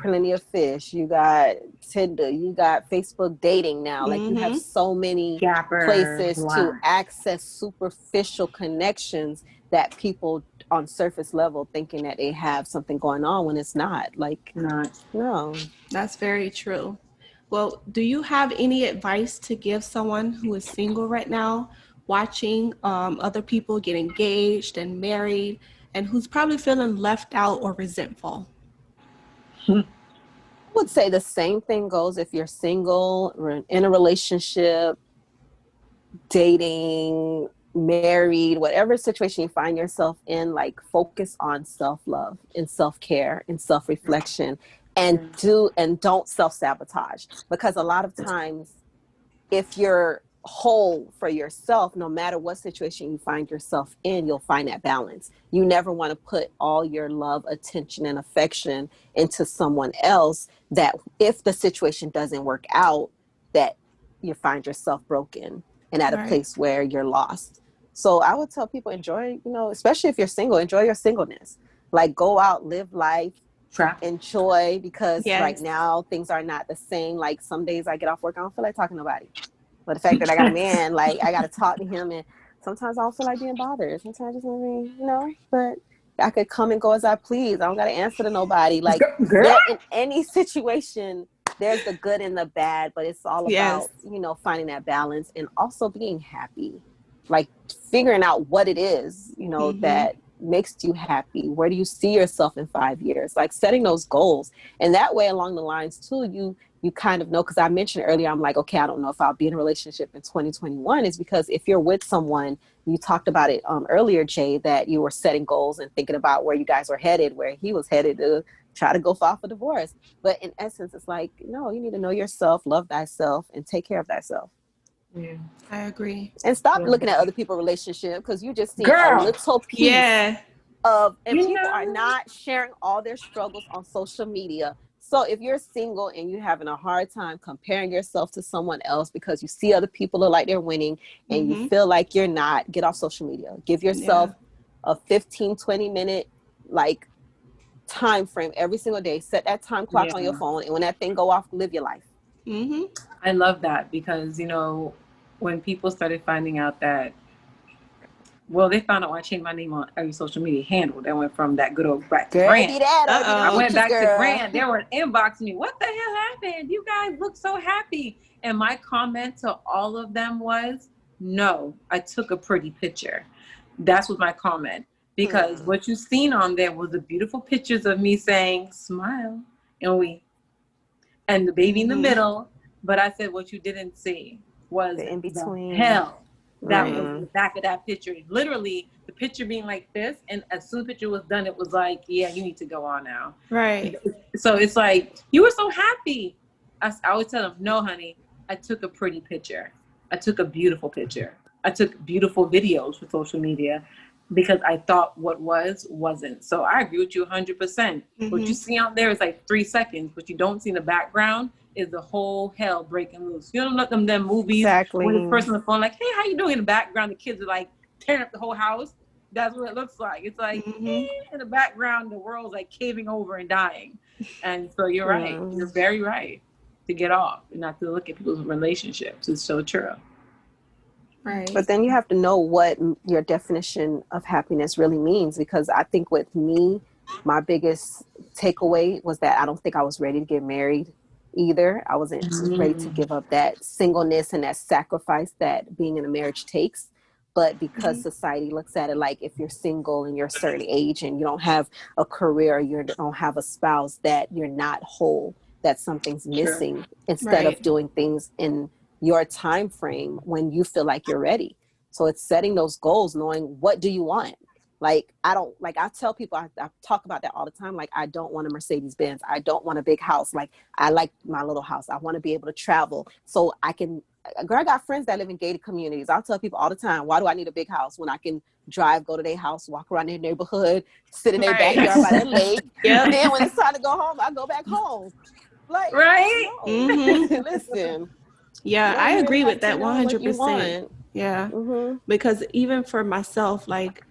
plenty of fish, you got Tinder, you got Facebook dating now. Like you have so many places to access superficial connections that people on surface level thinking that they have something going on when it's not. Like, no. That's very true. Well, do you have any advice to give someone who is single right now, watching other people get engaged and married, and who's probably feeling left out or resentful? I would say the same thing goes if you're single or in a relationship, dating, married, whatever situation you find yourself in. Like, focus on self-love and self-care and self-reflection, and don't self-sabotage, because a lot of times if you're whole for yourself, no matter what situation you find yourself in, you'll find that balance. You never want to put all your love, attention, and affection into someone else, that if the situation doesn't work out, that you find yourself broken and at a place where you're lost. So I would tell people, enjoy, especially if you're single, enjoy your singleness. Like, go out, live life, enjoy, because right now things are not the same. Like, some days I get off work, I don't feel like talking to nobody. But the fact that I got a man, like, I got to talk to him, and sometimes I don't feel like being bothered. Sometimes I just want to be, but I could come and go as I please. I don't got to answer to nobody. Like, in any situation, there's the good and the bad, but it's all about, finding that balance and also being happy. Like, figuring out what it is, that makes you happy. Where do you see yourself in 5 years? Like, setting those goals. And that way, along the lines too, you kind of know, because I mentioned earlier, I'm like, okay, I don't know if I'll be in a relationship in 2021, is because if you're with someone, you talked about it earlier, Jay, that you were setting goals and thinking about where you guys were headed, where he was headed to try to go file for divorce. But in essence, it's like, no, you need to know yourself, love thyself, and take care of thyself. Yeah, I agree. And stop looking at other people's relationship, because you just see a little piece of, and people are not sharing all their struggles on social media. So if you're single and you're having a hard time comparing yourself to someone else because you see other people look like they're winning and you feel like you're not, get off social media. Give yourself a 15, 20 minute like time frame every single day. Set that time clock on your phone, and when that thing go off, live your life. I love that, because when people started finding out that, well, they found out when I changed my name on every social media handle. They went from that good old back to brand. I went back to brand. They were inboxing me. What the hell happened? You guys look so happy. And my comment to all of them was, no, I took a pretty picture. That's what my comment. Because what you seen on there was the beautiful pictures of me saying, smile, and the baby in the middle. But I said, what you didn't see was the in between hell. That was the back of that picture. Literally, the picture being like this, and as soon as the picture was done, it was like, yeah, you need to go on now. Right. So it's like, you were so happy. I always tell them, no, honey, I took a pretty picture. I took a beautiful picture. I took beautiful videos for social media because I thought what wasn't. So I agree with you 100%. What you see on there is like 3 seconds. What you don't see in the background is the whole hell breaking loose. You don't let them movies when the person on the phone like, hey, how you doing? In the background, the kids are like tearing up the whole house. That's what it looks like. It's like in the background, the world's like caving over and dying. And so you're right. You're very right to get off and not to look at people's relationships. It's so true. Right. But then you have to know what your definition of happiness really means, because I think with me, my biggest takeaway was that I don't think I was ready to get married either. I wasn't ready to give up that singleness and that sacrifice that being in a marriage takes. But because society looks at it like if you're single and you're a certain age and you don't have a career, you don't have a spouse, that you're not whole, that something's missing, instead of doing things in your time frame when you feel like you're ready. So it's setting those goals, knowing what do you want. Like, I tell people, I talk about that all the time. Like, I don't want a Mercedes Benz. I don't want a big house. Like, I like my little house. I want to be able to travel so I can, girl, I got friends that live in gated communities. I'll tell people all the time, why do I need a big house when I can drive, go to their house, walk around their neighborhood, sit in their backyard by their lake. Then when it's time to go home, I go back home. Like, listen. Yeah, I agree with that 100%. Yeah, because even for myself, like,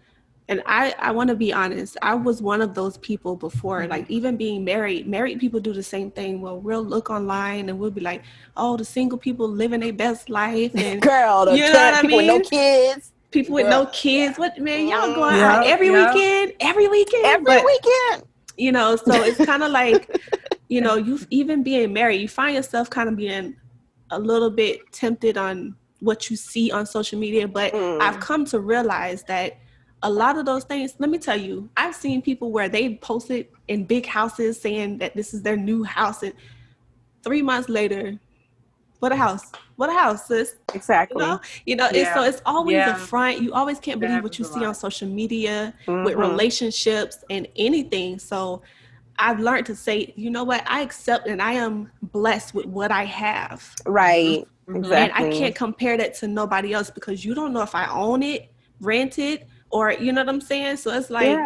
and I want to be honest, I was one of those people before, like even being married people do the same thing. Well, we'll look online and we'll be like, oh, the single people living their best life. And girl, you know what I people mean? with no kids. People with no kids. What, man, y'all going out every weekend? Every weekend? You know, so it's kind of like, you know, you even being married, you find yourself kind of being a little bit tempted on what you see on social media. But I've come to realize that a lot of those things, let me tell you, I've seen people where they posted in big houses saying that this is their new house, and 3 months later, what a house, sis. Exactly. It's always a front. You always can't believe what you see on social media with relationships and anything. So I've learned to say, you know what, I accept and I am blessed with what I have. Right. Exactly. And I can't compare that to nobody else, because you don't know if I own it, rent it, or you know what I'm saying? So it's like,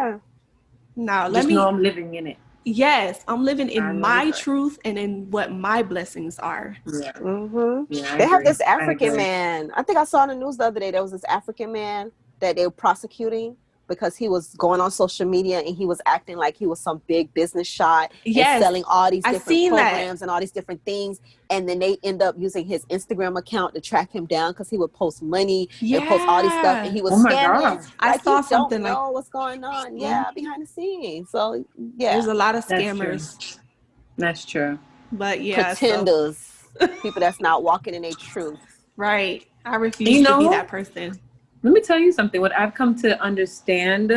no, let me know I'm living in it. Yes, I'm living in my truth and in what my blessings are. They have this African man. I think I saw in the news the other day, there was this African man that they were prosecuting because he was going on social media and he was acting like he was some big business shot and selling all these different programs and all these different things. And then they end up using his Instagram account to track him down because he would post money and post all these stuff, and he was scamming. I saw something like, know what's going on. Behind the scenes. So there's a lot of scammers. That's true. But pretenders, people that's not walking in their truth. Right. I refuse to be that person. Let me tell you something. What I've come to understand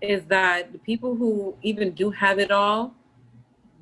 is that the people who even do have it all,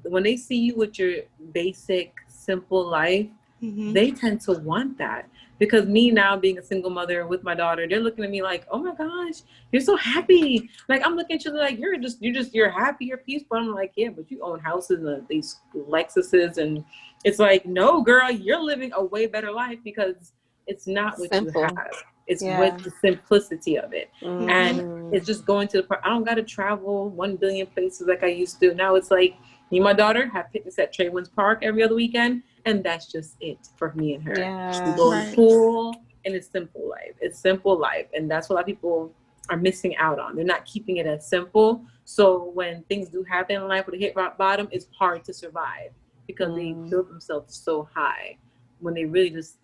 when they see you with your basic, simple life, they tend to want that. Because me now being a single mother with my daughter, they're looking at me like, oh my gosh, you're so happy. Like, I'm looking at you like, you're happy, you're peaceful. I'm like, yeah, but you own houses and these Lexuses. And it's like, no, girl, you're living a way better life because it's not what you have. It's with the simplicity of it. And it's just going to the park. I don't got to travel 1 billion places like I used to. Now it's like, me and my daughter have picnics at Traywinds Park every other weekend. And that's just it for me and her. We go to the pool, and it's simple life. It's simple life. And that's what a lot of people are missing out on. They're not keeping it as simple. So when things do happen in life, when they hit rock bottom, it's hard to survive because they build themselves so high when they really just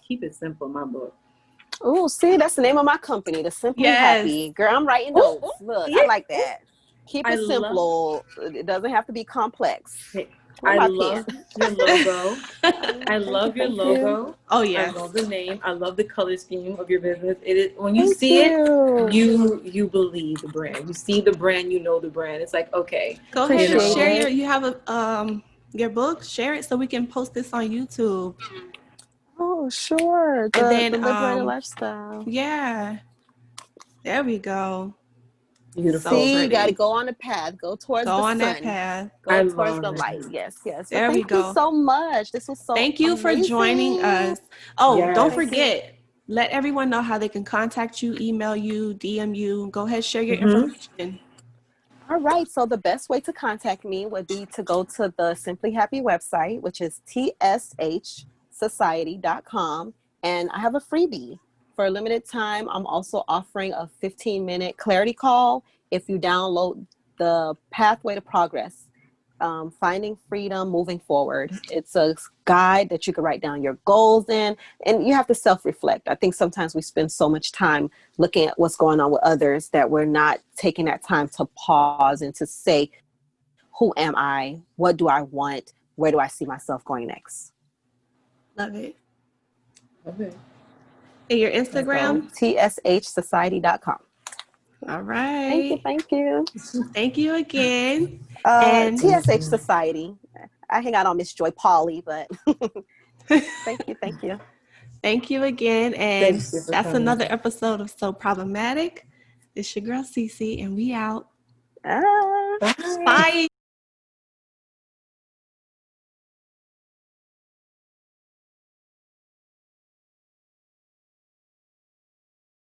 keep it simple in my book. Oh, see, that's the name of my company, the Simply Happy. Girl, I'm writing notes. Look, I like that. Keep it simple. It doesn't have to be complex. I love your logo. I love your logo. Oh yeah, I love the name. I love the color scheme of your business. It is when you see it, you believe the brand. You see the brand, you know the brand. It's like, okay, go ahead and share you have your book. Share it so we can post this on YouTube. Oh, sure. The liberated lifestyle. Yeah. There we go. Beautiful. So See, you got to pretty. go on the path. Go towards Go the on that sun. path. Go I towards the love light. it. Yes, yes. But There we thank you go. so much. This was so Thank you for joining amazing. us. Oh, don't Yes. Thank you. forget, let everyone know how they can contact you, email you, DM you. Go ahead, share your Mm-hmm. information. All right. So the best way to contact me would be to go to the Simply Happy website, which is tshsociety.com. And I have a freebie. For a limited time, I'm also offering a 15-minute clarity call if you download the Pathway to Progress, Finding Freedom, Moving Forward. It's a guide that you can write down your goals in, and you have to self-reflect. I think sometimes we spend so much time looking at what's going on with others that we're not taking that time to pause and to say, who am I? What do I want? Where do I see myself going next? Love it. Love it. And your So Instagram? tshsociety.com. All Thank you. right. Thank you. Thank you again. And TSH Society. I hang out on Miss Joy Polly, but thank you. Thank you. thank you again. Thank And you for that's coming. another episode of So Problematic. It's your girl Cece, and we out. Ah. Bye. Bye.